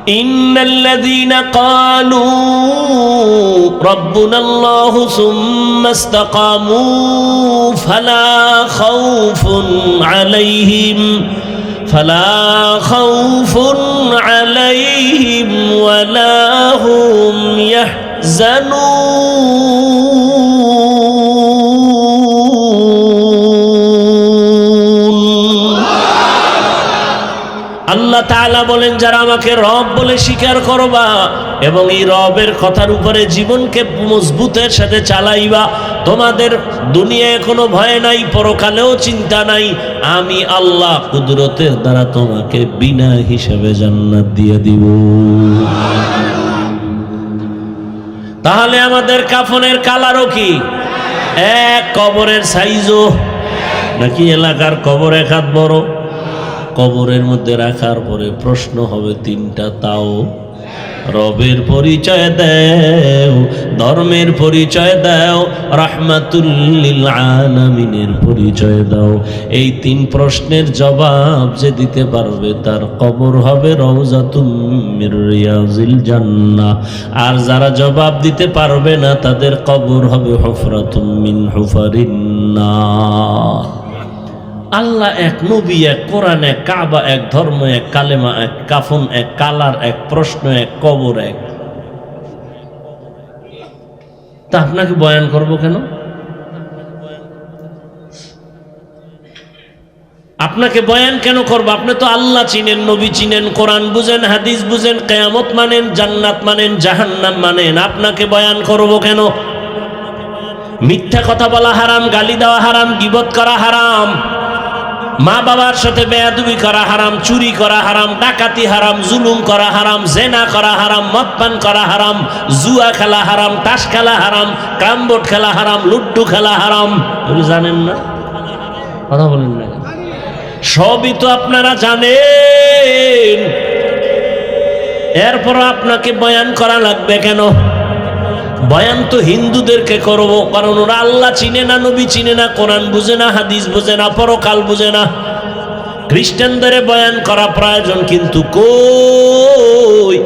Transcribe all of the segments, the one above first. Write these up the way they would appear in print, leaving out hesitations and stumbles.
ইন্নাল্লাযীনা ক্বালু রাব্বুনাল্লাহু সুম্মা ইসতাকামু ফালা খাউফুন আলাইহিম ওয়ালা হুম ইয়াহজানুন। আল্লাহ তাআলা বলেন, যারা আমাকে রব বলে স্বীকার করবা এবং এই রবের কথার উপরে জীবনকে মজবুতের সাথে চালাইবা, তোমাদের দুনিয়ায় কোনো ভয় নাই, পরকালেও চিন্তা নাই। আমি আল্লাহ কুদরতের দ্বারা তোমাকে বিনা হিসাবে জান্নাত দিয়ে দিব। তাহলে আমাদের কাফনের কালারও কি এক, কবরের সাইজও নাকি এলাকার কবর এক হাত বড়? কবরের মধ্যে রাখার পরে প্রশ্ন হবে তিনটা, তাও রবের পরিচয় দাও, ধর্মের পরিচয় দাও, রাহমাতুল লিল আলামিনের পরিচয় দাও। এই তিন প্রশ্নের জবাব যে দিতে পারবে তার কবর হবে রওজাতুম মির রিয়াজিল জান্নাহ। আর যারা জবাব দিতে পারবে না তাদের কবর হবে হুফরাতুম মিন হুফারিন নার। আল্লাহ এক, নবী এক, কোরআন এক, কাবা এক, ধর্ম এক, কালেমা এক, কাফন এক, কালার এক, প্রশ্ন এক, কবর এক। তা আপনাকে বয়ান করব কেন? আপনাকে বয়ান কেন করব? আপনি তো আল্লাহ চিনেন, নবী চিনেন, কোরআন বুঝেন, হাদিস বুঝেন, কিয়ামত মানেন, জান্নাত মানেন, জাহান্নাম মানেন। আপনাকে বয়ান করব কেন? মিথ্যা কথা বলা হারাম, গালি দেওয়া হারাম, গীবত করা হারাম, মা বাবার সাথে বেয়াদবি করা হারাম, চুরি করা হারাম, ডাকাতি হারাম, জুলুম করা হারাম, জেনা করা হারাম, মদ পান করা হারাম, জুয়া খেলা হারাম, তাস খেলা হারাম, ক্যারমবোর্ড খেলা হারাম, লুড্ডু খেলা হারাম। এগুলো জানেন না? কথা বলেন না। সবই তো আপনারা জানেন, এরপর আপনাকে বয়ান করা লাগবে কেন? বয়ান তো হিন্দুদেরকে করবো, কারণ ওরা আল্লাহ চিনে না, নবী চিনে না, কোরআন বুঝে না, হাদিস বুঝে না, পরকাল বুঝে না। খ্রিস্টানদের বয়ান করা প্রয়োজন, কিন্তু কই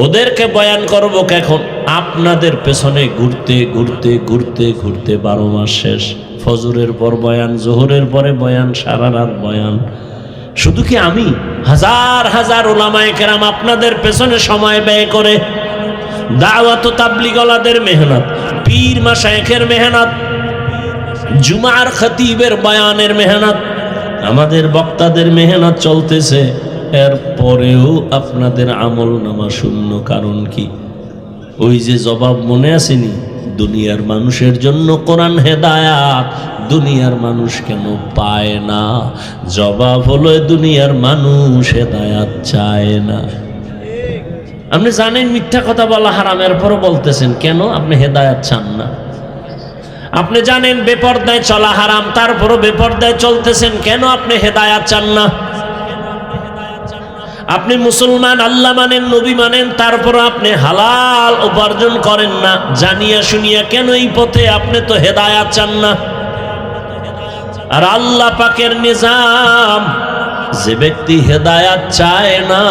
ওদেরকে বয়ান করবো কখন? আপনাদের পেছনে ঘুরতে ঘুরতে ঘুরতে ঘুরতে 12 মাস শেষ। ফজরের পর বয়ান, জোহরের পরে বয়ান, সারা রাত বয়ান। শুধু কি আমি, হাজার হাজার উলামায়ে কেরাম আপনাদের পেছনে সময় ব্যয় করে। দাওয়াত ও তাবলীগওয়ালাদের মেহনত, পীর মাশায়েখের মেহনত, জুমার খতিবের বয়ানের মেহনত, আমাদের বক্তাদের মেহনত চলতেছে। এরপরেও আপনাদের আমল নামা শূন্য। কারণ কি? ওই যে জবাব মনে আসেনি, দুনিয়ার মানুষের জন্য কোরআন হেদায়াত, দুনিয়ার মানুষ কেন পায় না? জবাব হলো দুনিয়ার মানুষ হেদায়াত চায় না। আপনি জানেন মিথ্যা কথা বলা হারাম, এরপরও বলতেছেন কেন? আপনি হেদায়াত চান না। আপনি জানেন বেপরদায় চলা হারাম, তারপরও বেপরদায় চলতেছেন কেন? আপনি হেদায়াত চান না। আপনি মুসলমান, আল্লাহ মানেন, নবী মানেন, তারপরও আপনি হালাল উপার্জন করেন না। জানিয়া শুনিয়া কেন এই পথে? আপনি তো হেদায়াত চান না। আর আল্লাহ পাকের নিজাম, যে ব্যক্তি হেদায়াত চায় না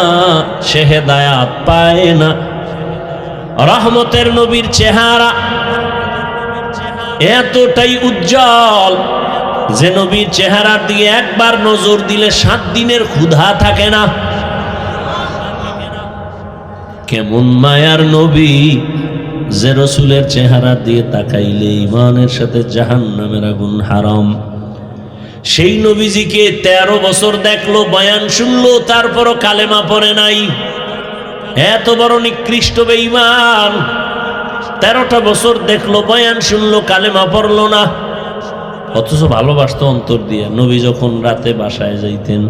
সে হেদায়াত পায় না। রহমতের নবীর চেহারা এতটাই উজ্জ্বল যে নবীর চেহারার দিকে একবার নজর দিলে 7 দিনের ক্ষুধা থাকে না। কেমন মায়ার নবী যে রসুলের চেহারা দিয়ে তাকাইলে ইমানের সাথে জাহান্নামের আগুন হারাম। সেই নবীজিকে 13 বছর দেখলো, বয়ান শুনলো, তারপরও কালেমা পড়ে নাই। এত বড় নিকৃষ্ট বেঈমান, 13টা বছর দেখলো, বয়ান শুনলো, কালেমা পড়লো না, অথচ ভালোবাসতো অন্তর দিয়া। নবী যখন রাতে বাসায় যাইতেন,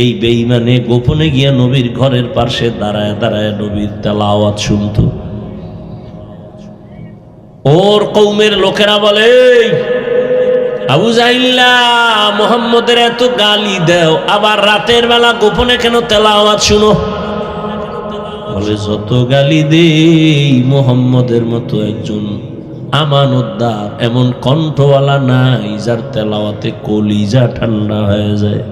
এই বেঈমানে গোপনে গিয়া নবীর ঘরের পাশে দাঁড়ায় দাঁড়ায় নবীর তেলাওয়াত শুনতো। ওর কওমের লোকেরা বলে, আবু জাহিল্লা, মুহাম্মদের এত গালি দাও, আবার রাতের বেলা গোপনে কেন তেলাওয়াত শুনো? বলে, যত গালি দেই মুহাম্মদের মতো একজন আমানতদার, এমন কণ্ঠওয়ালা নাই যার তেলাওয়াতে কলিজা ঠান্ডা হয়ে যায়।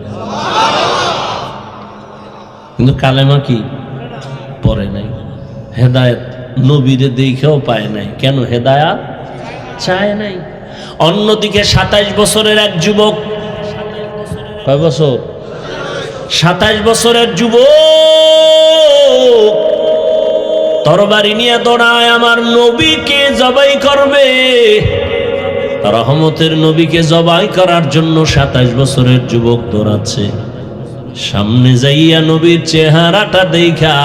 কিন্তু কালেমা কি? পড়ে নাই, হেদায়েত নবীরে দেখেও পায় নাই। কেন? হেদায়েত চায় নাই। অন্যদিকে 27 বছরের এক যুবক, কয় বছর? 27 বছরের যুবক তরবারি নিয়ে দৌড়ায়, আমার নবীকে জবাই করবে। রহমতের নবীকে জবাই করার জন্য 27 বছরের যুবক দৌড়াচ্ছে। সামনে যাইয়া নবীর চেহারাটা দেখা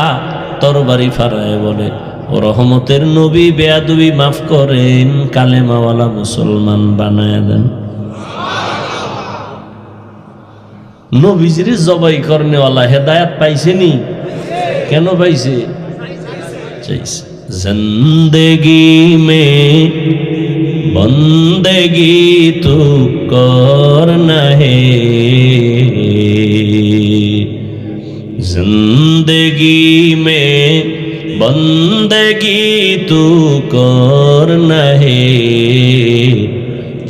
তরবারি ফারায় বলে, ও রহমতের নবী, বেয়াদবি মাফ করেন, কালেমাওয়ালা মুসলমান বানায় দেন। নবীজির জবাই করনেওয়ালা হেদায়েত পাইছেনি? কেন পাইছে? চাইছে। জিন্দেগি মে বন্দেগি তু করনা হে, जिंदगी में बंदगी तू करना है,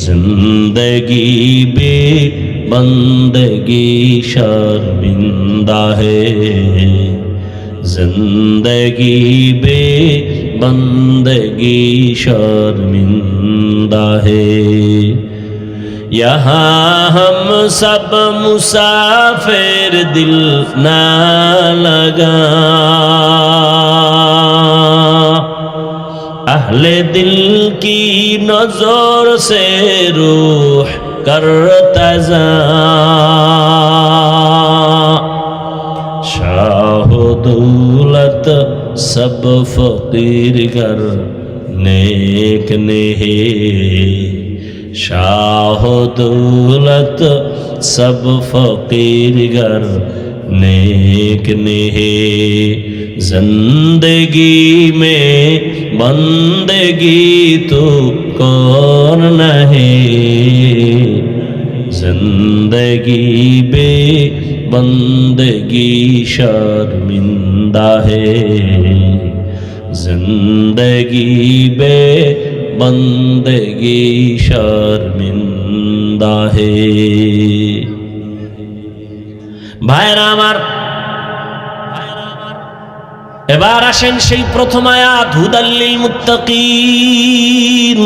जिंदगी बे बंदगी शर्मिंदा है, जिंदगी बे बंदगी शर्मिंदा है। यहाँ हम सब मुसाफिर, दिल ना लगा अहले दिल की नजर से रूह करता जा, शाह दौलत सब फकीर कर नेक ने, शाह दौलत सब फकीर गर नेक ने, जिंदगी में बंदगी तो कौन है, जिंदगी बे बंदगी शर्मिंदा है, जिंदगी बे बंदगी शर्मिंदा है। ভাইরা আমার, এবার আসেন সেই প্রথম আয়াত, হুদাল্লিল মুত্তাকিন।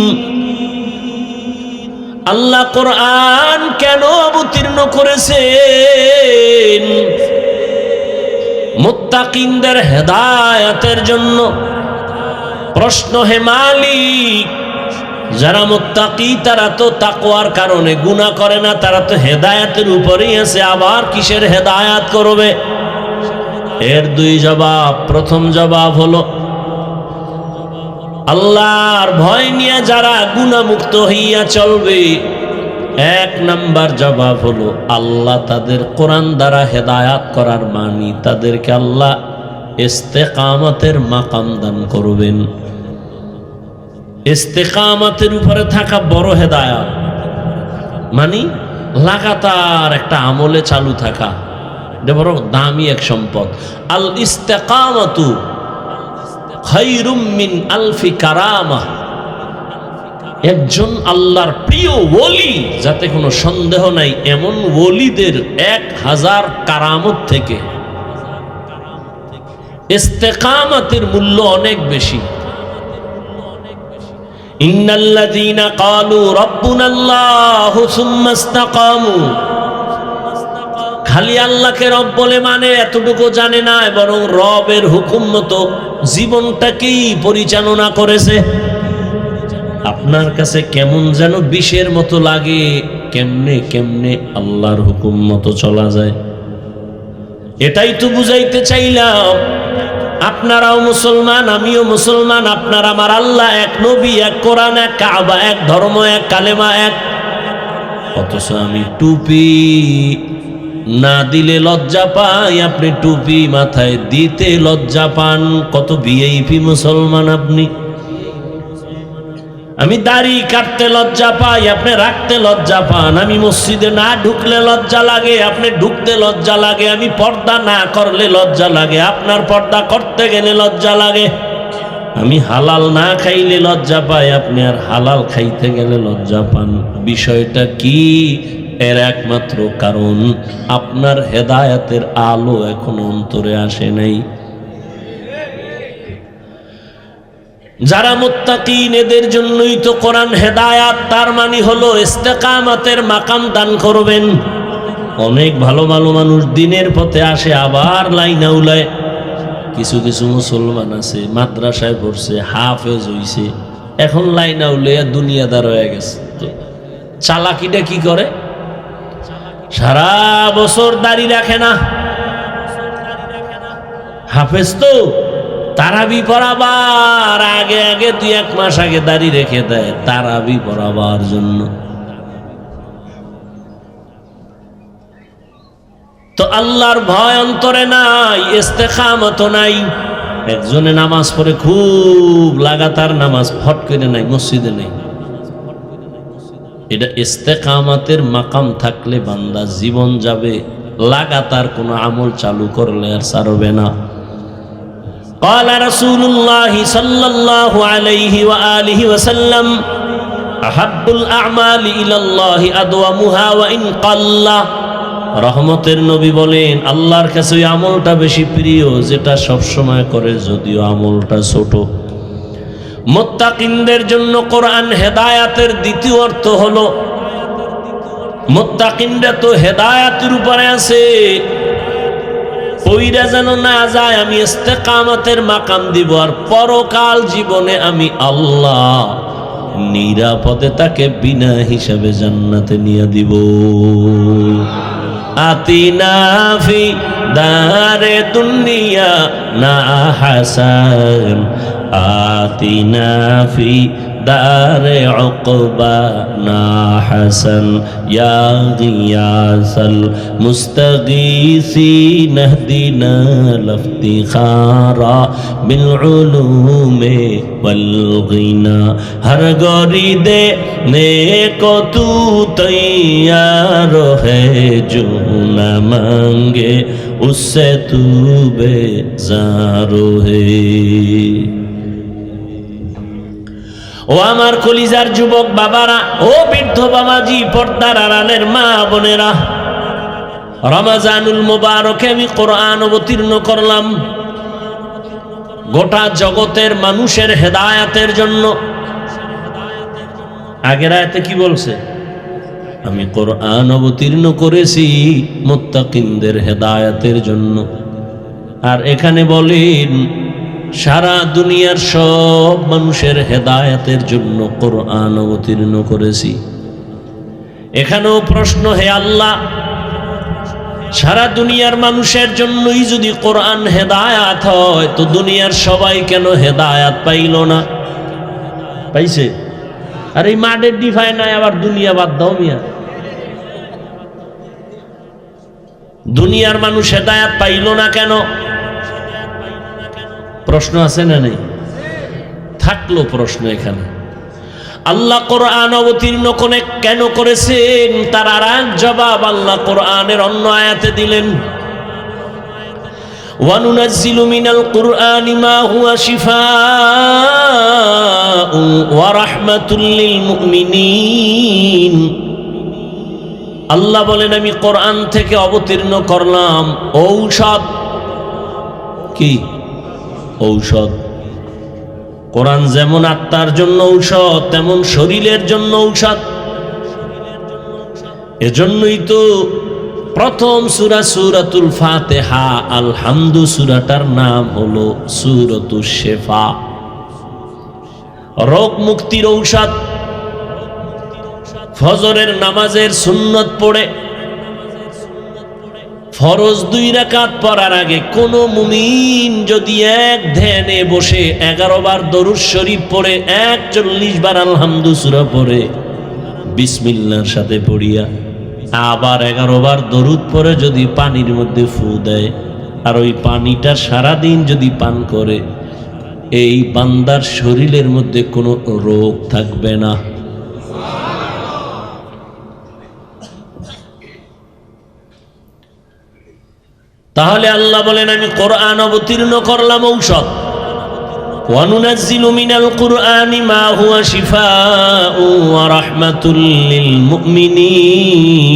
আল্লাহ কোরআন কেন অবতীর্ণ করেছেন? মুত্তাকিনদের হেদায়েতের জন্য। প্রশ্ন, হে মালিক, যারা মুত্তাকি তারা তো তাকওয়ার কারণে গুনাহ করে না, তারা তো হেদায়েতের উপরেই আছে, আবার কিসের হেদায়েত করবে? এর দুই জবাব। প্রথম জবাব হলো, আল্লাহর ভয় নিয়ে যারা গুনাহমুক্ত হইয়া চলবে, এক নাম্বার জবাব হলো আল্লাহ তাদের কোরআন দ্বারা হেদায়েত করার মানি তাদেরকে আল্লাহ ইস্তেকামতের মাকাম দান করবেন। ইস্তেকামতের উপরে থাকা বড় হেদায়েত, মানে লাগাতার একটা আমলে চালু থাকা, এটা বড় দামি এক সম্পদ। আল ইস্তেকামাতু খায়রুম মিন আলফি কারামা। একজন আল্লাহর প্রিয় ওলি, যাতে কোনো সন্দেহ নাই, এমন ওলিদের 1000 কারামত থেকে ইস্তেকামতের মূল্য অনেক বেশি। ইন্নাল্লাযীনা ক্বালু রাব্বুনাল্লাহু সুম্মা ইসতাকামু, খালি আল্লাহকে রব বলে মানে এতটুকু জানে না, বরং রবের হুকুম মতো জীবনটাকেই পরিচালনা করেছে। আপনার কাছে কেমন যেন বিষের মতো লাগে, কেমনে কেমনে আল্লাহর হুকুম মতো চলা যায়। এটাই তো বুঝাইতে চাইলাম। আপনারাও মুসলমান, আমিও মুসলমান, আপনার আমার আল্লাহ এক, নবী এক, কোরআন এক, কাবা এক, ধর্ম এক, কালেমা এক। অথচ আমি টুপি না দিলে লজ্জা পাই, আপনি টুপি মাথায় দিতে লজ্জা পান। কত ভিআইপি মুসলমান আপনি। আমি দাড়ি কাটতে লজ্জা পাই, আপনি রাখতে লজ্জা পান। আমি মসজিদে না ঢুকলে লজ্জা লাগে, আপনি ঢুকতে লজ্জা লাগে। আমি পর্দা না করলে লজ্জা লাগে, আপনার পর্দা করতে গেলে লজ্জা লাগে। আমি হালাল না খাইলে লজ্জা পাই, আপনি আর হালাল খাইতে গেলে লজ্জা পান। বিষয়টা কি? এর একমাত্র কারণ আপনার হেদায়েতের আলো এখনো অন্তরে আসে নাই। যারা মুত্তাকিন এদের জন্যই তো কোরআন হেদায়াত, তার মানে হলো ইস্তেকামাতের মাকাম দান করবেন। অনেক ভালো ভালো মানুষ দিনের পথে আসে, আবার লাইনা উলায়। কিছু কিছু মুসলমান আছে মাদ্রাসায় পড়ছে, হাফেজ হইছে, এখন লাইনা উলাইয়া দুনিয়াদার হয়ে গেছে। চালাকিটা কি করে? সারা বছর দাড়ি রাখে না, হাফেজ তো তারাবি পড়াবার আগে আগে 2-1 মাস আগে দাড়ি রেখে দেয় তারাবি পড়াবার জন্য। তো আল্লাহর ভয় অন্তরে নাই, ইস্তেকামত নাই। একজনে নামাজ পড়ে খুব লাগাতার নামাজ, ফট করে নাই, মসজিদে নেই। এটা ইস্তেকামাতের মাকাম থাকলে বান্দা জীবন যাবে, লাগাতার কোনো আমল চালু করলে আর ছাড়বে না। قال رسول الله صلى الله عليه وآله وسلم أحب الأعمال إلى الله أدومها وإن قل। রহমতের নবী বলেন, আল্লাহর কাছে ওই আমলটা বেশি প্রিয় যেটা সব সময় করে, যদিও আমলটা ছোট। মুত্তাকিনদের জন্য কোরআন হেদায়াতের দ্বিতীয় অর্থ হলো, মুত্তাকিনরা তো হেদায়াতের উপরে আছে, ওইরা যেন না যায় আমি ইস্তেকামতের মাকাম দিব, আর পরকাল জীবনে আমি আল্লাহ নিরাপদে তাকে বিনা হিসাবে জান্নাতে নিয়ে দিব। আতিনা ফি দারে দুনিয়া না হাসান, আতিনা ফি দারে উকবা না হাসান, ইয়া গিয়াসাল মুস্তাগীসিন ইহদিনা লিফতিখারা বিল উলুমে ওয়াল গিনা। হর গরি দে নেকো তু তৈয়ার হে, जो न मांगे उससे तू बेजारो है। ও আমার কলিজার যুবক বাবারা, ও বৃদ্ধ বাবাজি, পর্দার আড়ালের মা বোনেরা, রমজানুল মুবারকে আমি কোরআন অবতীর্ণ করলাম গোটা জগতের মানুষের হেদায়াতের জন্য। আগের আয়াতে কি বলছে? আমি কোরআন অবতীর্ণ করেছি মুত্তাকিনদের হেদায়াতের জন্য। আর এখানে বলেন সারা দুনিয়ার সব মানুষের হেদায়াতের জন্য কোরআন অবতীর্ণ করেছি। এখানেও প্রশ্ন, হে আল্লাহ, সারা দুনিয়ার মানুষের জন্যই যদি কোরআন হেদায়াত হয়, তো দুনিয়ার সবাই কেন হেদায়াত পাইল না? পাইছে? আর এই মাঠের ডিফাই নাই, আবার দুনিয়া বাদ দাও মিয়া। দুনিয়ার মানুষ হেদায়াত পাইল না কেন? প্রশ্ন আছে না নেই? থাকলো প্রশ্ন এখানে। আল্লাহ কোরআন অবতীর্ণ কেন করেছেন তার আর এক জবাব আল্লাহ কোরআনের অন্য আয়াতে দিলেন। ওয়ানুনাজ্জিলু মিনাল কুরআনি মা হুয়া শিফাউন ওয়া রাহমাতুল লিল মুমিনিন। আল্লাহ বলেন, আমি কোরআন থেকে অবতীর্ণ করলাম ঔষধ। কি ঔষধ? কোরআন যেমন আত্মার জন্য ঔষধ, তেমন শরীরের জন্য ঔষধ। এজন্যই তো প্রথম সূরা সূরাতুল ফাতিহা, আলহামদু সূরাটার নাম হলো সূরাতুশ শিফা, রোগ মুক্তির ঔষধ। ফজরের নামাজের সুন্নত পড়ে ফরজ 2 রাকাত পড়ার আগে কোন মুমিন যদি এক ধ্যানে বসে 11 বার দরুদ শরীফ পড়ে, 41 বার আলহামদু সূরা পড়ে বিসমিল্লাহর সাথে পড়িয়া, আবার 11 বার দরুদ পড়ে যদি পানির মধ্যে ফু দেয়, আর ওই পানিটা সারাদিন যদি পান করে, এই বান্দার শরীরের মধ্যে কোনো রোগ থাকবে না। তাহলে আল্লাহ বলেন, আমি কোরআন অবতীর্ণ করলাম ঔষধ। ওয়ানুনাজ্জিলু মিনাল কুরআনি মা হুয়া শিফাউন ওয়া রাহমাতুল লিল মুমিনিন।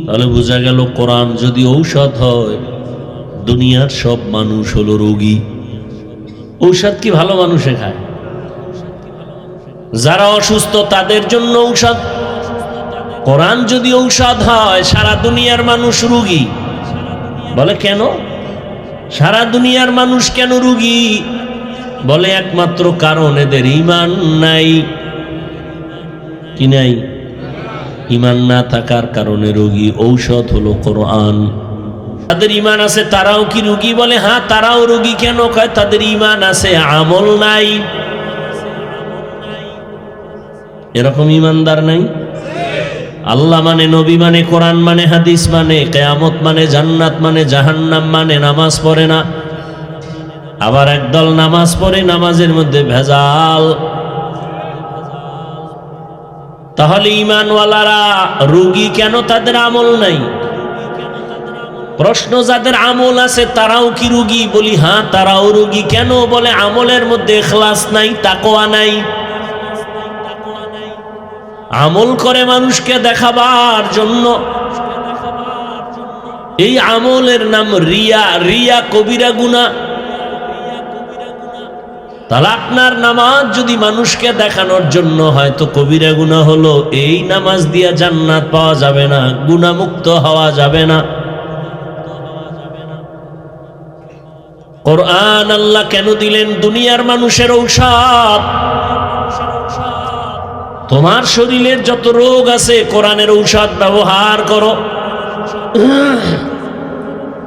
তাহলে বোঝা গেল কোরআন যদি ঔষধ হয়, দুনিয়ার সব মানুষ হলো রোগী। ঔষধ কি ভালো মানুষে খায়? যারা অসুস্থ তাদের জন্য ঔষধ। কোরআন যদি ঔষধ হয়, সারা দুনিয়ার মানুষ রোগী। বলে কেন সারা দুনিয়ার মানুষ কেন রোগী? বলে একমাত্র কারণ এদের ঈমান নাই। কি নাই? ঈমান না থাকার কারণে রোগী। ঔষধ হলো কোরআন। তাদের ঈমান আছে তারাও কি রোগী? বলে হ্যাঁ, তারাও রোগী। কেন? কয় তাদের ঈমান আছে, আমল নাই। এরকম ঈমানদার নাই? আল্লাহ মানে, নবী মানে, কোরআন মানে, হাদিস মানে, কিয়ামত মানে, জান্নাত মানে, জাহান্নাম মানে, নামাজ পড়ে না। আবার একদল নামাজ পড়ে, নামাজের মধ্যে ভেজাল। তাহলে ঈমানওয়ালারা রোগী কেন? তাদের আমল নাই। প্রশ্ন, যাদের আমল আছে তারাও কি রোগী? বলি হ্যাঁ, তারাও রোগী। কেন? বলে আমলের মধ্যে ইখলাস নাই, তাকওয়া নাই। আমল করে মানুষকে দেখাবার জন্য। এই আমলের নাম রিয়া। রিয়া কবিরা গুনাহ। তাহলে আপনার নামাজ যদি মানুষকে দেখানোর জন্য হয় তো কবিরা গুনাহ হলো। এই নামাজ দিয়ে জান্নাত পাওয়া যাবে না, গুনাহমুক্ত হওয়া যাবে না। কোরআন আল্লাহ কেন দিলেন? দুনিয়ার মানুষের ঔষধ। তোমার শরীরের যত রোগ আছে কোরআনের ঔষধ ব্যবহার করো।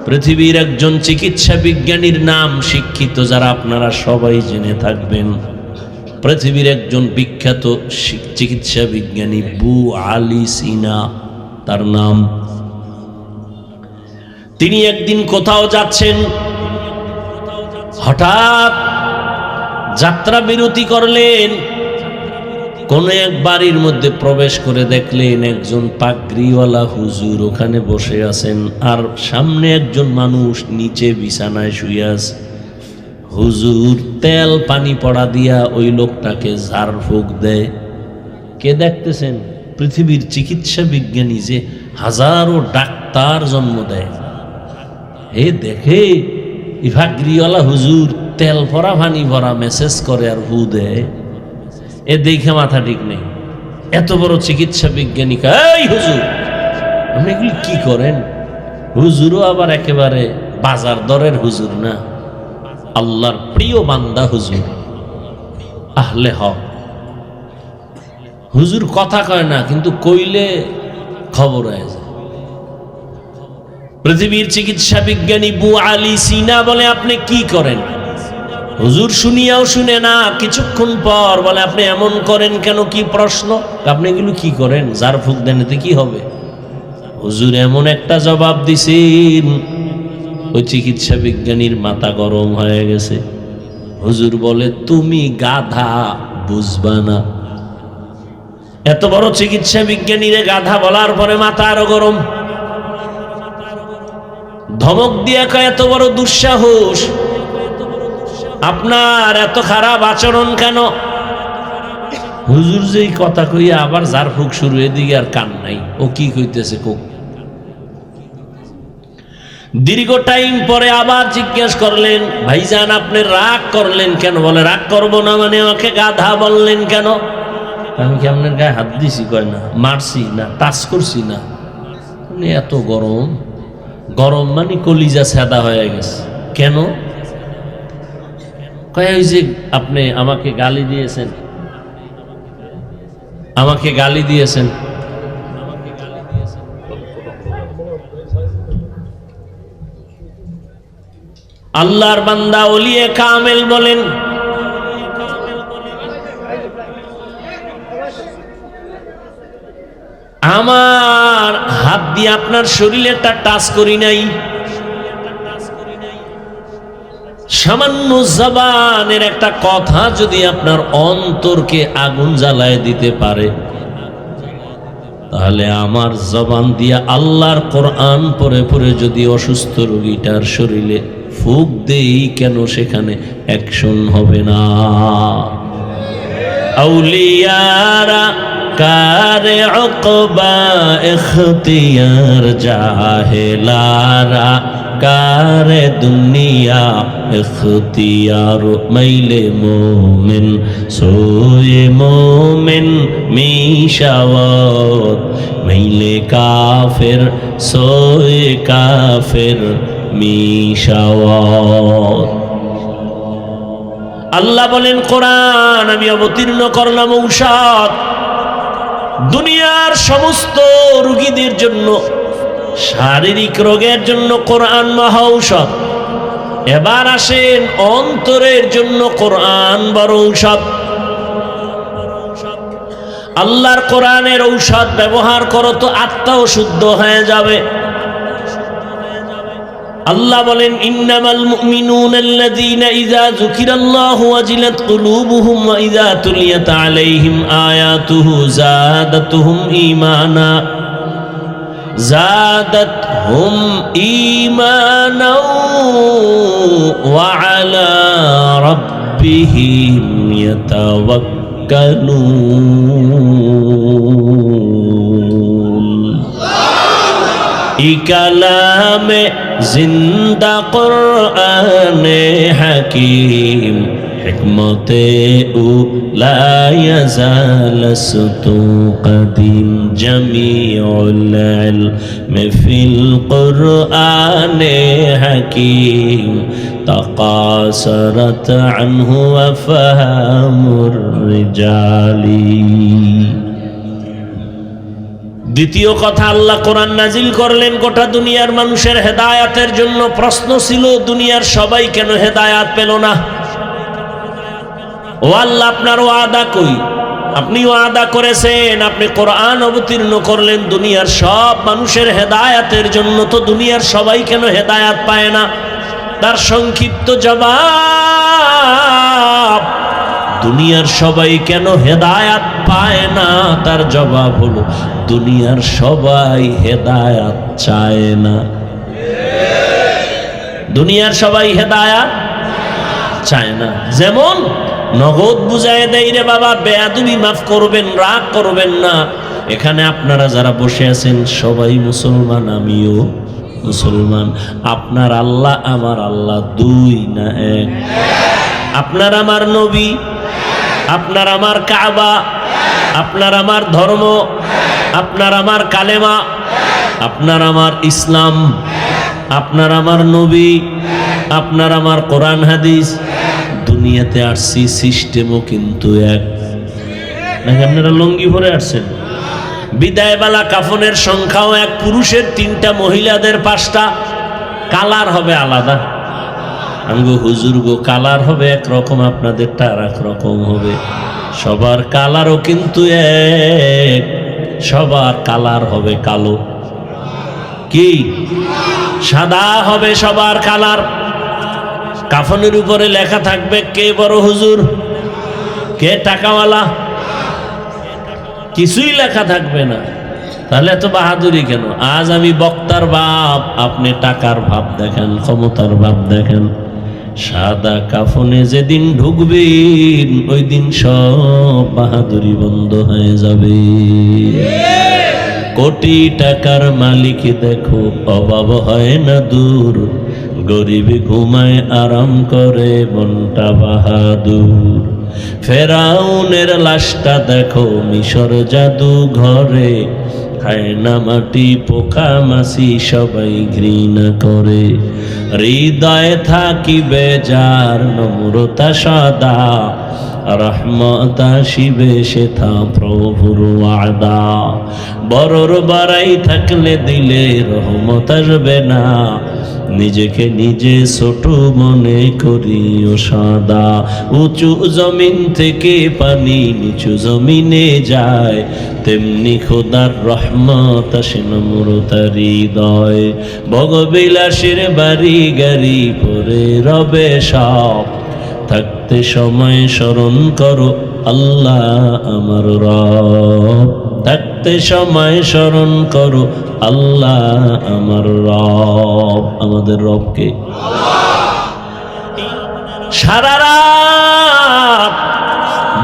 পৃথিবীর একজন চিকিৎসা বিজ্ঞানীর নাম শিক্ষিত যারা আপনারা সবাই জেনে থাকবেন। পৃথিবীর একজন বিখ্যাত চিকিৎসা বিজ্ঞানী বু আলী সিনা তার নাম। তিনি একদিন কোথাও যাচ্ছেন, হঠাৎ যাত্রা বিরতি করলেন। কোন এক বাড়ির মধ্যে প্রবেশ করে দেখলেন একজন পাগড়িওয়ালা হুজুর ওখানে বসে আছেন, আর সামনে একজন মানুষ নিচে বিছানায় শুয়ে আছে। হুজুর তেল পানি পড়া দিয়া ওই লোকটাকে ঝাড়ফুঁক দেয়। কে দেখতেছেন? পৃথিবীর চিকিৎসা বিজ্ঞানী যে হাজারো ডাক্তার জন্ম দেয়, হে দেখে পাগড়িওয়ালা হুজুর তেল ভরা পানি ভরা মেসেজ করে আর হু দেয়। এ দেখে মাথা ঠিক নেই। এত বড় চিকিৎসা বিজ্ঞানী, এই হুজুর আপনি এগুলি কি করেন? হুজুরও আবার একেবারে বাজার দরের হুজুর না, আল্লাহর প্রিয় বান্দা হুজুর, আহলে হক হুজুর। কথা কয় না, কিন্তু কইলে খবর হয়ে যায়। পৃথিবীর চিকিৎসা বিজ্ঞানী বু আলী সিনা বলে আপনি কি করেন? হুজুর শুনিয়াও শুনে না, কিছুক্ষণ পর বলে আপনি এমন করেন কেন? কি প্রশ্ন? আপনি এগুলো কি করেন? ঝাড়ফুঁক দেন, এতে কি হবে? হুজুর এমন একটা জবাব দিছেন, ওই চিকিৎসা বিজ্ঞানীর মাথা গরম হয়ে গেছে। হুজুর বলে তুমি গাধা, বুঝবা না। এত বড় চিকিৎসা বিজ্ঞানীরে গাধা বলার পরে মাথা আরো গরম। ধমক দিয়া কয় এত বড় দুঃসাহস, আপনার এত খারাপ আচরণ কেন? হুজুর যেই কথা কইয়া আবার ঝাড়ফুঁক শুরু, এদিকে আর কান নাই, ও কি কইতেছে কোক। দীর্ঘ টাইম পরে আবার জিজ্ঞেস করলেন, ভাইজান আপনি রাগ করলেন কেন? বলে রাগ করবো না মানে আমাকে গাধা বললেন কেন? আমি কি আপনার গায়ে হাত দিছি? কয় না। মারছি না, টাচ করছি না। এত গরম, গরম মানে কলিজা সাদা হয়ে গেছে। কেন? কয় ওই যে আপনি আমাকে গালি দিয়েছেন, আমাকে গালি দিয়েছেন। আল্লাহর বান্দা ওলিয়ে কামেল বলেন, আমার হাত দিয়ে আপনার শরীরটা টাচ করি নাই। সামান্য জবানের একটা কথা যদি আপনার অন্তরকে আগুন জ্বালায় দিতে পারে, তাহলে আমার জবান দিয়ে আল্লাহর কোরআন পড়ে পড়ে যদি অসুস্থ রোগীটার শরীরে ফুঁক দেই কেন, সেখানে অ্যাকশন হবে না? আউলিয়ারা কারে উকবা ইখতিয়ার, জাহেলারা কারে দুনিয়া ইখতিয়ার মাইলে মোমেন সোয়ে মোমেন মিশাওয়াত মাইলে কাফের সোয়ে কাফের মিশাওয়াত। আল্লাহ বলেন কোরআন আমি অবতীর্ণ করলাম ঔষধ দুনিয়ার সমস্ত রোগীদের জন্য, শারীরিক রোগের জন্য কোরআন মহা ঔষধ। এবার আসেন অন্তরের জন্য কোরআন বড় ঔষধ। আল্লাহর কোরআনের ঔষধ ব্যবহার করো তো আত্মাও শুদ্ধ হয়ে যাবে। আল্লাহ বলেন ইন্নামাল মুমিনুনা আল্লাযীনা ইযা যুকিরাল্লাহু ওয়াজিলাত কুলুবুহুম ওয়া ইযা তুলিয়াত আলাইহিম আয়াতুহু যাদাতুহুম ঈমানা যাদাতহুম ঈমানা ওয়া আলা রাব্বিহিম ইয়াতাওয়াক্কালুন। ইকালামে জিন্দা কুরআনে হাকিম হিকমতে উ লা ইয়াজালসতু কদিম জামিউল ইলমি ফিল কুরআনে হাকিম তাকাসারাত আনহু আফহামুর রিজালি। দ্বিতীয় কথা, আল্লাহ কোরআন নাজিল করলেন গোটা দুনিয়ার মানুষের হেদায়াতের জন্য। প্রশ্ন ছিল দুনিয়ার সবাই কেন হেদায়াত পেল না? ও আল্লাহ আপনার ওয়াদা কই? আপনি ওয়াদা করেছেন, আপনি কোরআন অবতীর্ণ করলেন দুনিয়ার সব মানুষের হেদায়াতের জন্য, তো দুনিয়ার সবাই কেন হেদায়াত পায় না? তার সংক্ষিপ্ত জবাব, দুনিয়ার সবাই কেন হেদায়াত পায় না তার জবাব হলো দুনিয়ার সবাই হেদায়াত চায় না। দুনিয়ার সবাই হেদায়াত চায় না। যেমন নগদ বুঝায় দেয় রে বাবা, বেয়াদবি মাফ করবেন, রাগ করবেন না। এখানে আপনারা যারা বসে আছেন সবাই মুসলমান, আমিও মুসলমান। আপনার আল্লাহ আমার আল্লাহ দুই না এক? আপনার আমার নবী, আপনার আমার কাবা, আপনার আমার ধর্ম, আপনার আমার কালেমা, আপনার আমার ইসলাম, আপনার আমার নবী, আপনার আমার কোরআন হাদিস। দুনিয়াতে আসছি, সিস্টেমও কিন্তু এক। নাকি আপনারা লঙ্গি পরে আসছেন? বিদায়বেলা কাফনের সংখ্যাও এক, পুরুষের 3টা, মহিলাদের 5টা। কালার হবে আলাদা। আমগো হুজুর গো কালার হবে একরকম, আপনাদেরটা আর এক রকম হবে। সবার কালারও কিন্তু এক, সবার কালার হবে কালো। কি সাদা হবে সবার কালার। কাফনের উপরে লেখা থাকবে কে বড় হুজুর, কে টাকাওয়ালা, কিছুই লেখা থাকবে না। তাহলে এত বাহাদুরি কেন? আজ আমি বক্তার বাপ, আপনি টাকার ভাব দেখেন, ক্ষমতার ভাব দেখেন। সাদা কাফনে যেদিন ঢুকবেন ওই দিন সব বাহাদুরি বন্ধ হয়ে যাবে। কোটি টাকার মালিক দেখো অভাব হয় না দূর, গরিব ঘুমায় আরাম করে মনটা বাহাদুর। ফেরাউনের লাশটা দেখো মিশর জাদু ঘরে, খায় না মাটি পোকা মাছি সবাই ঘৃণা করে। হৃদয়ে থাকিবে যার নম্রতা সদা, রহমত আসিবে সেথা প্রভুর ওয়াদা। বড়র বাড়াই থাকলে দিলে রহমত আসবে না, নিজেকে নিজে ছোট মনে করিও সদা। উঁচু জমিন থেকে পানি নিচু জমিনে যায়, তেমনি খোদার রহমত আসে নম্রতার হৃদয়। ভোগবিলাসের বাড়ি গাড়ি পরে রবে সব, থাকতে সময় স্মরণ করো আল্লাহ আমার রব। থাকতে সময় স্মরণ করো আল্লাহ আমার রব। আমাদের রবকে সারা রাত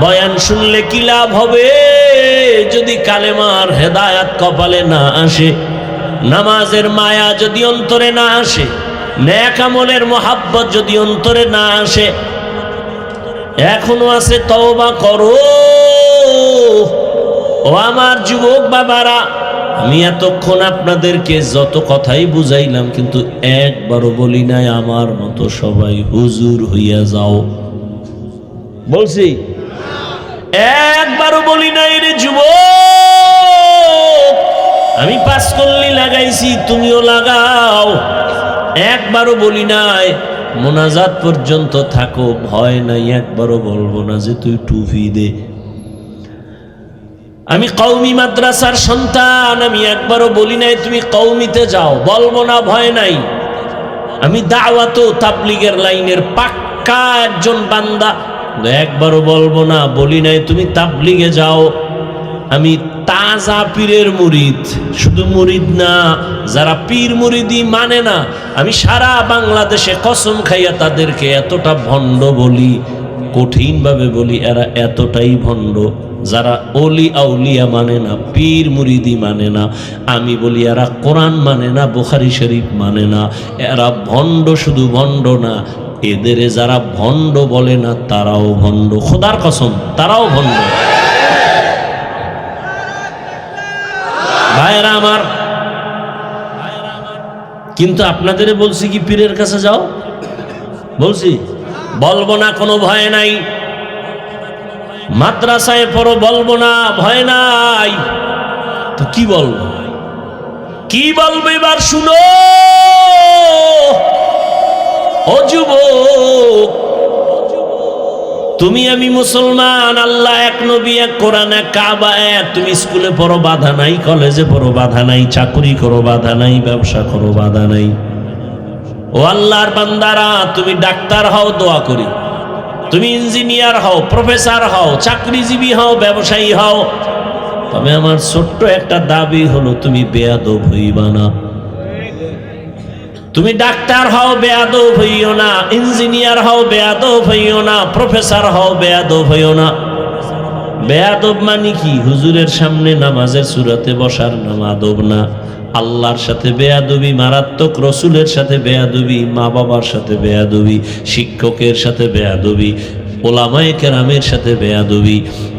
বয়ান শুনলে কি লাভ হবে যদি কালেমার হেদায়াত কপালে না আসে, নামাজের মায়া যদি অন্তরে না আসে, নেক আমলের মোহাব্বত যদি অন্তরে না আসে, এখনো আছে তওবা করো। ও আমার যুবক বাবারা, আমি এতক্ষণ আপনাদেরকে যত কথাই বুঝাইলাম, কিন্তু একবারও বলি নাই আমার মতো সবাই হুজুর হইয়া যাও। বলছি? একবারও বলি নাই রে যুবক, আমি পাঁচকল্লি লাগাইছি, তুমিও লাগাও। একবারও বলি নাই মোনাজাত পর্যন্ত থাকো, ভয় নাই। একবারও বলবো না যে তুই টুপি দে। আমি কওমি মাদ্রাসার সন্তান, আমি একবারও বলি নাই তুমি কওমিতে যাও, বলবো না, ভয় নাই। আমি দাওয়াত ও তাবলীগের লাইনের পাক্কা একজন বান্দা, একবারও বলবো না, বলি নাই তুমি তাবলীগে যাও। আমি তাজা পীরের মুরিদ, শুধু মুরিদ না, যারা পীর মুরিদি মানে না, আমি সারা বাংলাদেশে কসম খাইয়া তাদেরকে এতটা ভণ্ড বলি, কঠিনভাবে বলি, এরা এতটাই ভণ্ড। যারা অলি আউলিয়া মানে না, পীর মুরিদি মানে না, আমি বলি এরা কোরআন মানে না, বুখারী শরীফ মানে না, এরা ভণ্ড। শুধু ভণ্ড না, এদের যারা ভণ্ড বলে না তারাও ভণ্ড, খোদার কসম তারাও ভণ্ড। ভাইরা আমার, কিন্তু আপনাদের বলছি কি পীরের কাছে যাও? বলছি? বলবো না, কোনো ভয় নাই। মাদ্রাসায় পড়ো, বলবো না, ভয় নাই। তো কি বলবো? কি বলবো এবার শুনো ও যুবক। তুমি আমি মুসলমান, আল্লাহ এক, নবী এক, কোরআন এক, কাবা এক। তুমি স্কুলে পড়ো, বাধা নাই। কলেজে পড়ো, বাধা নাই। চাকরি করো, বাধা নাই। ব্যবসা করো, বাধা নাই। ও আল্লাহর বান্দারা, তুমি ডাক্তার হও, দোয়া করি। তুমি ইঞ্জিনিয়ার হও, প্রফেসর হও, চাকরিজীবী হও, ব্যবসায়ী হও, তবে আমার ছোট্ট একটা দাবি হলো তুমি বেয়াদব হইবা না। তুমি ডাক্তার হও, বেয়াদব হইও না। ইঞ্জিনিয়ার হও, বেয়াদব হইও না। প্রফেসর হও, বেয়াদব হইও না। বেয়াদব মানে কি? হুজুরের সামনে নামাজের সূরাতে বসার নাম আদব না। আল্লাহর সাথে বেয়াদবি মারাত্মক, রসুলের সাথে বেয়াদবি, মা বাবার সাথে বেয়াদবি, শিক্ষকের সাথে বেয়াদবি, ওলামায়ে কেরামের সাথে বেয়াদবি।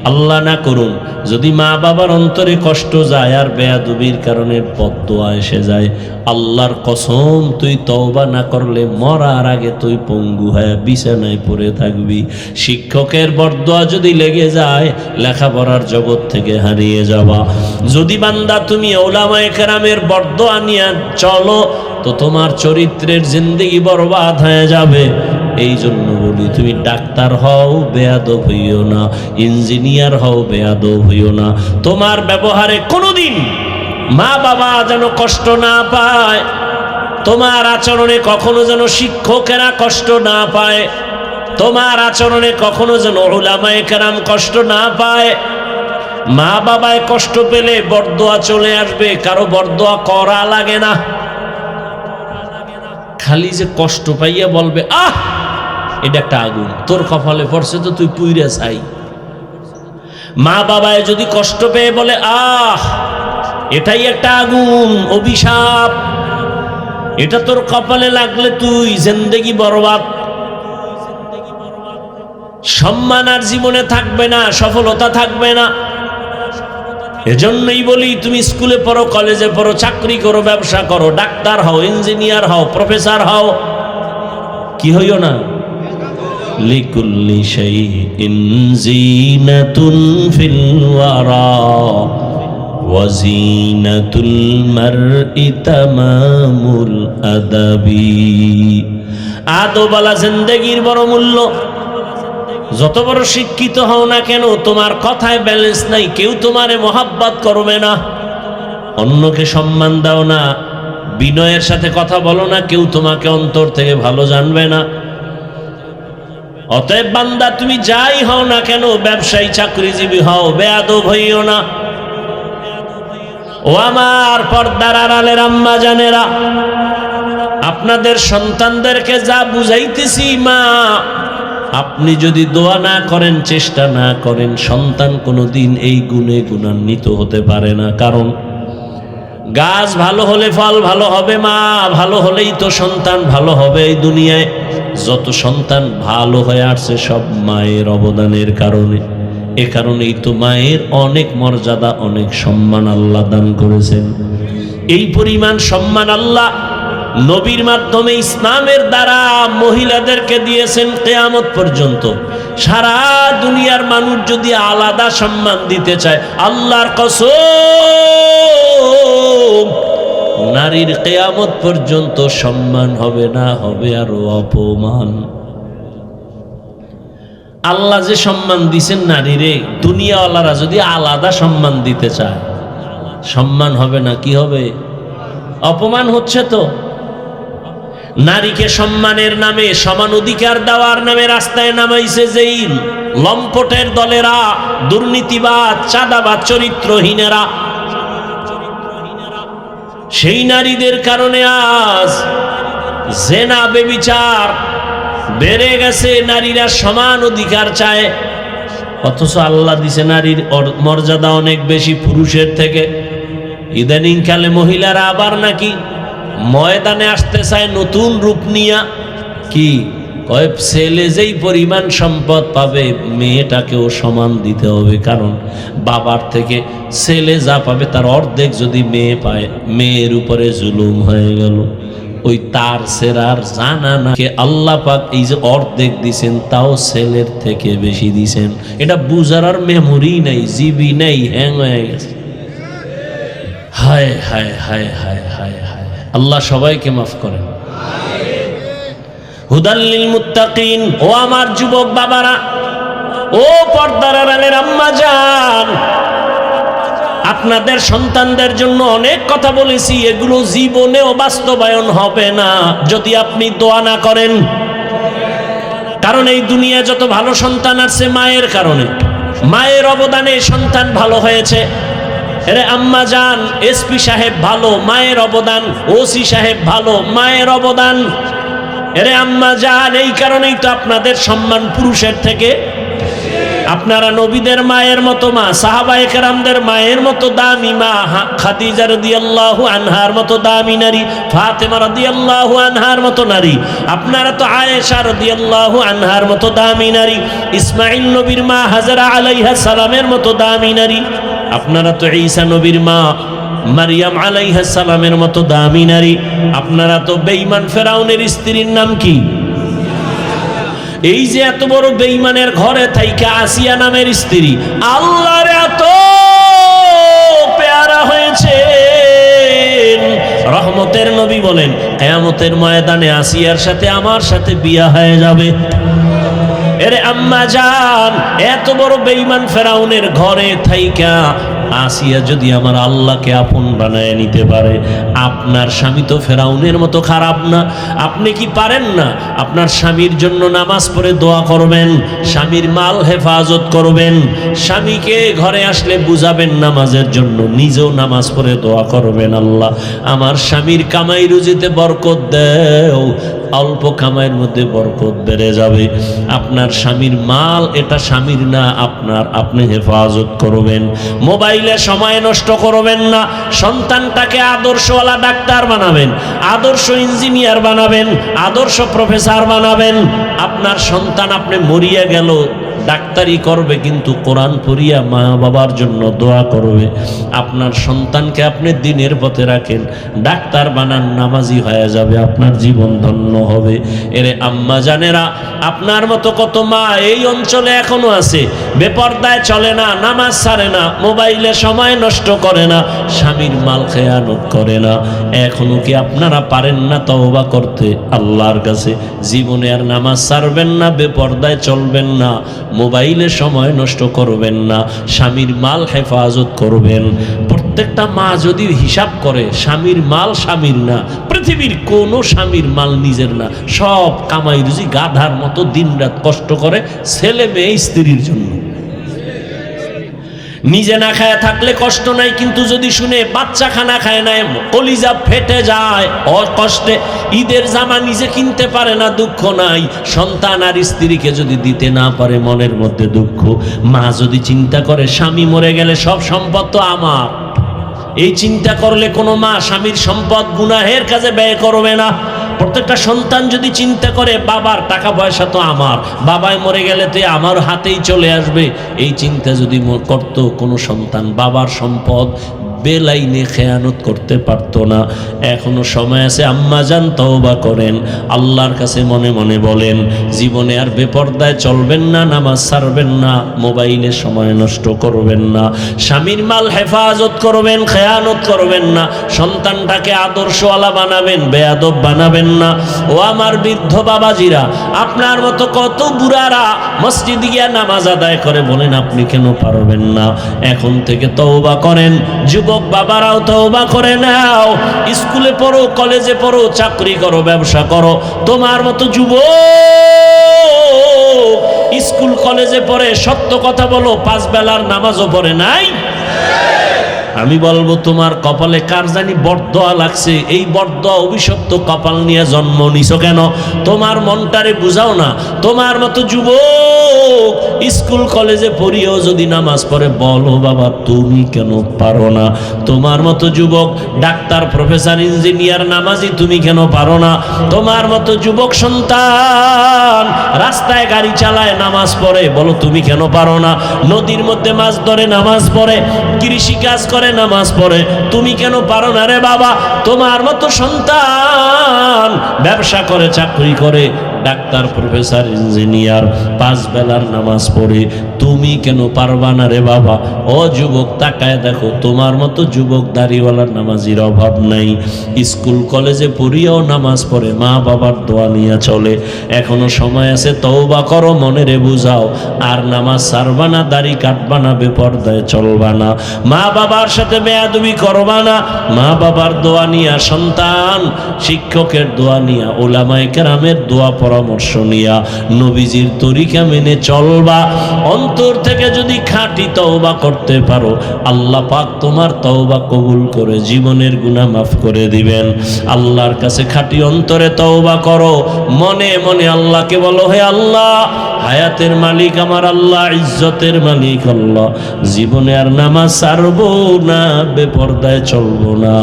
আল্লাহ না করুন যদি মা বাবার অন্তরে কষ্ট যায় আর বেয়াদবির কারণে বদদোয়া এসে যায়, আল্লাহর কসম তুই তওবা না করলে মরার আগে তুই পঙ্গু হয়ে বিছানায় পড়ে থাকবি। শিক্ষকের বদদোয়া যদি লেগে যায়, লেখাপড়ার জগৎ থেকে হারিয়ে যাবা। যদি বান্দা তুমি ওলামায়ে কেরামের বদদোয়া নিয়ে চলো, তো তোমার চরিত্রের জিন্দেগি বরবাদ হয়ে যাবে। এই জন্য বলি, তুমি ডাক্তার হও, বেয়াদব হইও না। ইঞ্জিনিয়ার হও, বেয়াদব হইও না। তোমার ব্যবহারে কোনোদিন মা বাবা যেন কষ্ট না পায়, তোমার আচরণে কখনো যেন শিক্ষকেরা কষ্ট না পায়, তোমার আচরণে কখনো যেন উলামায়ে কেরাম কষ্ট না পায়। মা বাবায় কষ্ট পেলে বরদোয়া চলে আসবে, কারো বরদোয়া করা লাগে না। খালি যে কষ্ট পাইয়া বলবে, আহ এটা একটা আগুন তোর কপালে পড়ছে, তো তুই পুইরা চাই। মা বাবায় যদি কষ্ট পেয়ে বলে, আহ এটাই একটা আগুন, অভিশাপ, এটা তোর কপালে লাগলে তুই জিন্দেগি বরবাদ। সম্মান আর জীবনে থাকবে না, সফলতা থাকবে না। এজন্যই বলি, তুমি স্কুলে পড়ো, কলেজে পড়ো, চাকরি করো, ব্যবসা করো, ডাক্তার হও, ইঞ্জিনিয়ার হও, প্রফেসর হও, কি হইও না। লিকুল্লি শাইইন জিনাতুন ফিল ওয়ারা ওয়া জিনাতুল মারই তামামুল আদাবি। আদবওয়ালা জিন্দেগির বড় মূল্য। যত বড় শিক্ষিত হও না কেন, তোমার কথায় ব্যালেন্স নাই, কেউ তোমারে মহাব্বত করবে না। অন্যকে সম্মান দাও না, বিনয়ের সাথে কথা বলো না, কেউ তোমাকে অন্তর থেকে ভালো জানবে না। অতএব বান্দা, তুমি যাই হও না কেন, ব্যবসায়ী, চাকরিজীবী হও, বেয়াদব হইও না। ও আমার পর্দার আড়ালের আম্মা জানেরা, আপনাদের সন্তানদেরকে যা বুঝাইতেছি, মা আপনি যদি দোয়া না করেন, চেষ্টা না করেন, সন্তান কোনোদিন এই গুণে গুণান্বিত হতে পারে না। কারণ গাছ ভালো হলে ফল ভালো হবে, মা ভালো হলেই তো সন্তান ভালো হবে। এই দুনিয়ায় যত সন্তান ভালো হয়ে আসছে সব মায়ের অবদানের কারণে। এ কারণেই তো মায়ের অনেক মর্যাদা, অনেক সম্মান আল্লাহ দান করেছেন। এই পরিমাণ সম্মান আল্লাহ নবীর মাধ্যমে ইসলামের দ্বারা মহিলাদেরকে দিয়েছেন কিয়ামত পর্যন্ত। সারা দুনিয়ার মানুষ যদি আলাদা সম্মান দিতে চায়, আল্লাহর কসম নারীর কিয়ামত পর্যন্ত সম্মান হবে না, হবে আরো অপমান। আল্লাহ যে সম্মান দিছেন নারীরে, দুনিয়াওয়ালারা যদি আলাদা সম্মান দিতে চায়, সম্মান হবে না, কি হবে? অপমান হচ্ছে তো। নারীকে সম্মানের নামে, সমান অধিকার দেওয়ার নামে রাস্তায় নামাইছে যেই লম্পটের দলেরা, দুর্নীতিবাদ, চাঁদাবাদ, চরিত্রহীনেরা, সেই নারীদের কারণে আজ জেনা বেবিচার বেড়ে গেছে। নারীরা সমান অধিকার চায়, অথচ আল্লাহ দিছে নারীর মর্যাদা অনেক বেশি পুরুষের থেকে। ইদানিং কালে মহিলারা আবার নাকি ময়দানে আসতে চায় নতুন রূপ নিয়া। কি কয়? ছেলে যেই পরিমাণ সম্পদ পাবে মেয়েটাকেও সমান দিতে হবে, কারণ বাবার থেকে ছেলে যা পাবে তার অর্ধেক যদি মেয়ে পায়, মেয়ের উপরে জুলুম হয়ে গেল। ওই তার সেরার জানা না কে আল্লাহ পাক এই যে অর্ধেক দিছেন তাও ছেলের থেকে বেশি দিছেন। এটা বুঝার আর মেমোরি নাই, জিবি নাই, হ্যাং হয়ে গেছে। হায় হায় হায় হায় হায় হায়, আল্লাহ সবাইকে মাফ করেন। হুদাল্লিল মুত্তাকিন। ও আমার যুবক বাবারা, ও পর্দার আড়ালের আম্মা জান, আপনাদের সন্তানদের জন্য অনেক কথা বলেছি, এগুলো জীবনেও বাস্তবায়ন হবে না যদি আপনি দোয়া না করেন। কারণ এই দুনিয়া যত ভালো সন্তান আসছে মায়ের কারণে, মায়ের অবদানে সন্তান ভালো হয়েছে। এরে আম্মা জান, এসপি সাহেব ভালো, মায়ের অবদান। ওসি সাহেব ভালো, মায়ের অবদান। এরে আম্মা জান, এই কারণেই তো আপনাদের সম্মান পুরুষের থেকে। আপনারা নবীদের মায়ের মতো মা, সাহাবায়ে কেরামদের মায়ের মতো দামি মা, খাদিজা রাদিয়াল্লাহু আনহার মতো দামি নারী, ফাতেমা রাদিয়াল্লাহু আনহার মতো নারী। আপনারা তো আয়েশা রাদিয়াল্লাহু আনহার মতো দামি নারী, ইসমাঈল নবীর মা হাজরা আলাইহা সালামের মতো দামি নারী। আপনারা তো ঈসা নবীর মা মারিয়াম আলাইহা সালামের মতো দামি নারী। আপনারা তো বেঈমান ফেরাউনের স্ত্রীর নাম কি? এই যে এত বড় বেঈমানের ঘরে থাইকা আসিয়া নামের স্ত্রী আল্লাহর এত পেয়ারা হয়েছে। রহমতের নবী বলেন, কিয়ামতের ময়দানে আসিয়ার সাথে আমার সাথে বিয়া হয়ে যাবে। এরে আম্মা জান, এত বড় বেঈমান ফেরাউনের ঘরে থাইকা আসিয়া যদি আমার আল্লাহকে আপন বানায় নিতে পারে, আপনার স্বামী তো ফেরাউনের মতো খারাপ না। আপনি কি পারেন না আপনার স্বামীর জন্য নামাজ পড়ে দোয়া করবেন, স্বামীর মাল হেফাজত করবেন, স্বামীকে ঘরে আসলে বুঝাবেন নামাজের জন্য, নিজেও নামাজ পড়ে দোয়া করবেন, আল্লাহ আমার স্বামীর কামাই রুজিতে বরকত দেও, অল্প কামাইয়ের মধ্যে বরকত বেড়ে যাবে। আপনার স্বামীর মাল এটা স্বামীর না আপনার, আপনি হেফাজত করবেন। মোবাইলে সময় নষ্ট করবেন না। সন্তানটাকে আদর্শওয়ালা ডাক্তার বানাবেন, আদর্শ ইঞ্জিনিয়ার বানাবেন, আদর্শ প্রফেসর বানাবেন। আপনার সন্তান আপনি মরিয়া গেল ডাক্তারি করবে কিন্তু কোরআন পড়িয়া মা বাবার জন্য দোয়া করবে। আপনার সন্তানকে আপনি দিনের পথে রাখেন, ডাক্তার বানান, নামাজি হয়ে যাবে, আপনার জীবন ধন্য হবে। এরে আম্মা জানেরা, আপনার মতো কত মা এই অঞ্চলে এখনো আছে, বেপরদায় চলে না, নামাজ ছাড়ে না, মোবাইলে সময় নষ্ট করে না, স্বামীর মাল খেয়ানত করে না। এখনো কি আপনারা পারেন না তওবা করতে আল্লাহর কাছে? জীবনে আর নামাজ ছাড়বেন না, বেপরদায় চলবেন না, মোবাইলে সময় নষ্ট করবেন না, স্বামীর মাল হেফাজত করবেন। প্রত্যেকটা মা যদি হিসাব করে স্বামীর মাল স্বামীর না, পৃথিবীর কোনো স্বামীর মাল নিজের না, সব কামাই রুজি গাধার মতো দিনরাত কষ্ট করে ছেলে মেয়ে স্ত্রীর জন্য। নিজে না খায় থাকলে কষ্ট নাই, কিন্তু যদি শুনে বাচ্চা খানা খায় না, কলিজা ফেটে যায় কষ্টে। ঈদের জামা নিজে কিনতে পারে না, দুঃখ নাই। সন্তান আর স্ত্রীকে যদি দিতে না পারে, মনের মধ্যে দুঃখ। মা যদি চিন্তা করে স্বামী মরে গেলে সব সম্পদ তো আমার, এই চিন্তা করলে কোনো মা স্বামীর সম্পদ গুনাহের কাজে ব্যয় করবে না। প্রত্যেকটা সন্তান যদি চিন্তা করে বাবার টাকা পয়সা তো আমার, বাবাই মরে গেলে তো আমার হাতেই চলে আসবে, এই চিন্তা যদি করতো, কোনো সন্তান বাবার সম্পদ বেলাইনে খেয়ানত করতে পারতো না। এখনো সময় আছে, আম্মাজান তওবা করেন, আল্লাহর কাছে মনে মনে বলেন, জীবনে আর বেপরদায় চলবেন না, নামাজ ছাড়বেন না, মোবাইলে সময় নষ্ট করবেন না, স্বামীর মাল হেফাজত করবেন, খেয়ানত করবেন না, সন্তানটাকে আদর্শওয়ালা বানাবেন, বেয়াদব বানাবেন না। ও আমার বৃদ্ধ বাবাজিরা, আপনার মতো কত বুড়ারা মসজিদে গিয়া নামাজ আদায় করে, বলেন আপনি কেন পারবেন না? এখন থেকে তওবা করেন। যুবক বাবারাও তওবা করে নাও। স্কুলে পড়ো, কলেজে পড়ো, চাকরি করো, ব্যবসা করো, তোমার মতো যুবক স্কুল কলেজে পড়ে, সত্য কথা বলো, 5 বেলার নামাজও পড়ে নাই। আমি বলবো তোমার কপালে কার জানি বরদোয়া লাগছে, এই বরদোয়া অভিশপ্ত কপাল নিয়ে জন্ম নিছো কেন? তোমার মনটারে বুঝাও না। তোমার মতো যুবক স্কুল কলেজে পড়িয়েও যদি নামাজ পড়ে, বলো বাবা তুমি কেন পারো না? তোমার মতো যুবক ডাক্তার, প্রফেসর, ইঞ্জিনিয়ার নামাজি, তুমি কেন পারো না? তোমার মতো যুবক সন্তান রাস্তায় গাড়ি চালায়, নামাজ পড়ে, বলো তুমি কেন পারো না? নদীর মধ্যে মাছ ধরে, নামাজ পড়ে, কৃষি কাজ করে, নামাজ পড়ে, তুমি কেন পারো না রে বাবা? তোমার মতো সন্তান ব্যবসা করে, চাকরি করে, ডাক্তার, প্রফেসর, ইঞ্জিনিয়ার, 5 বেলার নামাজ পড়ে, তুমি কেন পারবা না রে বাবা? ও যুবক, তাকায় দেখো, তোমার মতো যুবক দাড়িওয়ালার নামাজির অভাব নাই। স্কুল কলেজে পড়িয়াও নামাজ পড়ে, মা বাবার দোয়া নিয়ে চলে। এখনো সময় আছে, তওবা করো, মনে রে বুঝাও, আর নামাজ ছাড়বা না, দাড়ি কাটবা না, বেপরদায় চলবা না, মা বাবার সাথে বেয়াদবি করবা না। মা বাবার দোয়া নিয়া, সন্তান শিক্ষকের দোয়া নিয়া, উলামায়ে কেরামের দোয়া পরামর্শ নিয়া, নবীজির তরিকা মেনে চলবা। অন্তর থেকে যদি খাঁটি তওবা করতে পারো, আল্লাহ পাক তোমার তওবা কবুল করে জীবনের গুনাহ মাফ করে দিবেন। আল্লাহর কাছে খাঁটি অন্তরে তওবা করো, মনে মনে আল্লাহকে বলো, হে আল্লাহ, হায়াতের মালিক আমার আল্লাহ, ইজ্জতের মালিক আল্লাহ, জীবনে আর নামাজ ছাড়বো না, বেপরদায় চলবো না।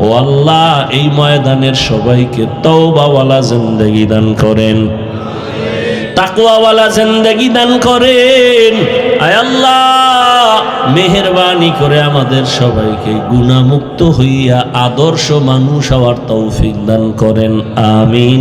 ও আল্লাহ, এই ময়দানের সবাইকে তওবাওয়ালা জিন্দেগি দান করেন, তাকওয়াওয়ালা জিন্দেগি দান করেন। আয় আল্লাহ, মেহেরবানি করে আমাদের সবাইকে গুনাহমুক্ত হইয়া আদর্শ মানুষ হওয়ার তৌফিক দান করেন। আমিন।